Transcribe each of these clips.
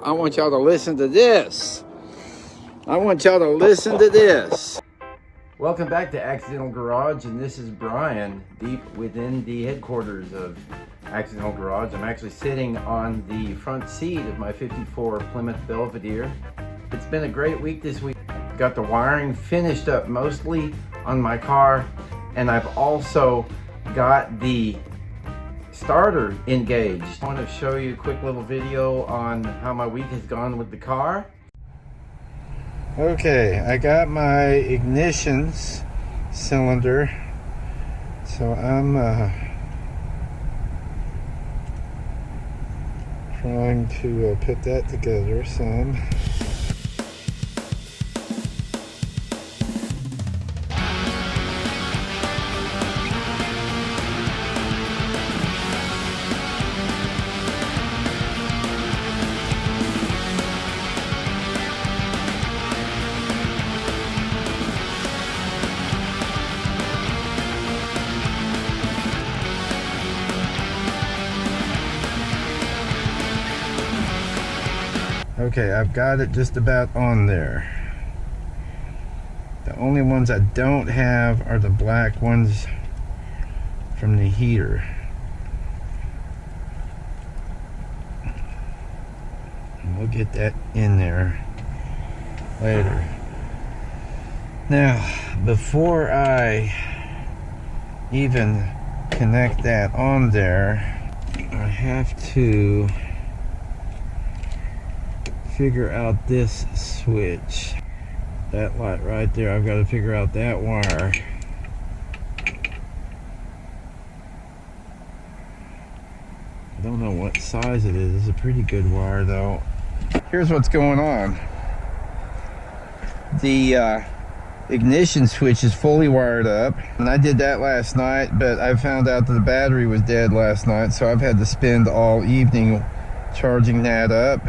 I want y'all to listen to this. Welcome back to Accidental Garage, and this is Brian, deep within the headquarters of Accidental Garage. I'm actually sitting on the front seat of my 54 Plymouth Belvedere. It's been a great week this week. Got the wiring finished up mostly on my car, and I've also got the starter engaged. I want to show you a quick little video on how my week has gone with the car. Okay, I got my ignition cylinder, so I'm trying to put that together some. Okay, I've got it just about on there. The only ones I don't have are the black ones from the heater. And we'll get that in there later. Now, before I even connect that on there, I have to figure out this switch. That light right there, I've got to figure out that wire. I don't know what size it is. It's a pretty good wire though. Here's what's going on. The ignition switch is fully wired up, and I did that last night, but I found out that the battery was dead last night, so I've had to spend all evening charging that up.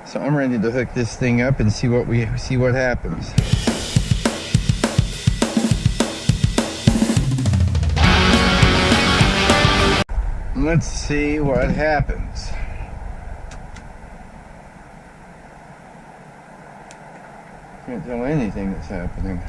So I'm ready to hook this thing up and see what happens. Let's see what happens. Can't tell anything that's happening.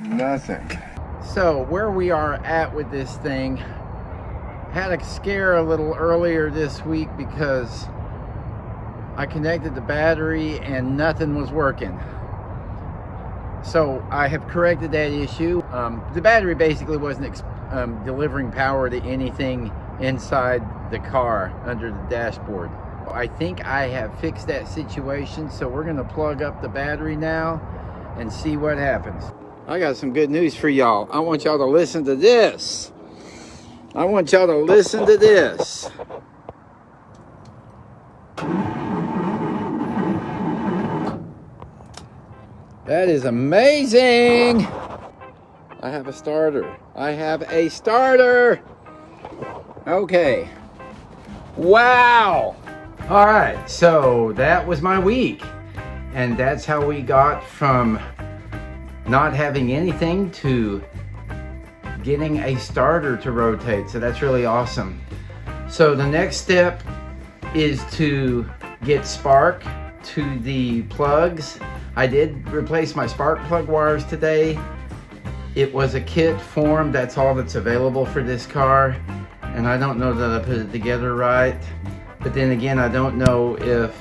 Nothing. So where we are at with this thing, had a scare a little earlier this week because I connected the battery and nothing was working. So I have corrected that issue. The battery basically wasn't delivering power to anything inside the car under the dashboard. I think I have fixed that situation, so we're going to plug up the battery now and see what happens. I got some good news for y'all. I want y'all to listen to this. That is amazing. I have a starter. Okay. Wow. All right, so that was my week. And that's how we got from not having anything to getting a starter to rotate. So that's really awesome. So the next step is to get spark to the plugs. I did replace my spark plug wires today. It was a kit form. That's all that's available for this car. And I don't know that I put it together right. But then again, I don't know if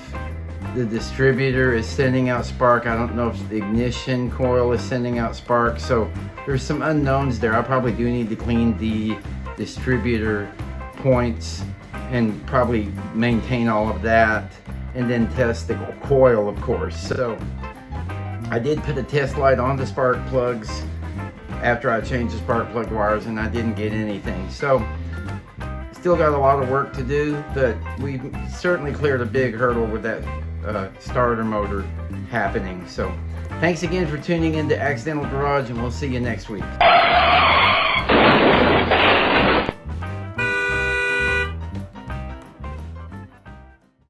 the distributor is sending out spark. I don't know if the ignition coil is sending out spark. So there's some unknowns there. I probably do need to clean the distributor points and probably maintain all of that, and then test the coil, of course. So I did put a test light on the spark plugs after I changed the spark plug wires, and I didn't get anything. So still got a lot of work to do, but we certainly cleared a big hurdle with that starter motor happening. So thanks again for tuning in to Accidental Garage, and we'll see you next week.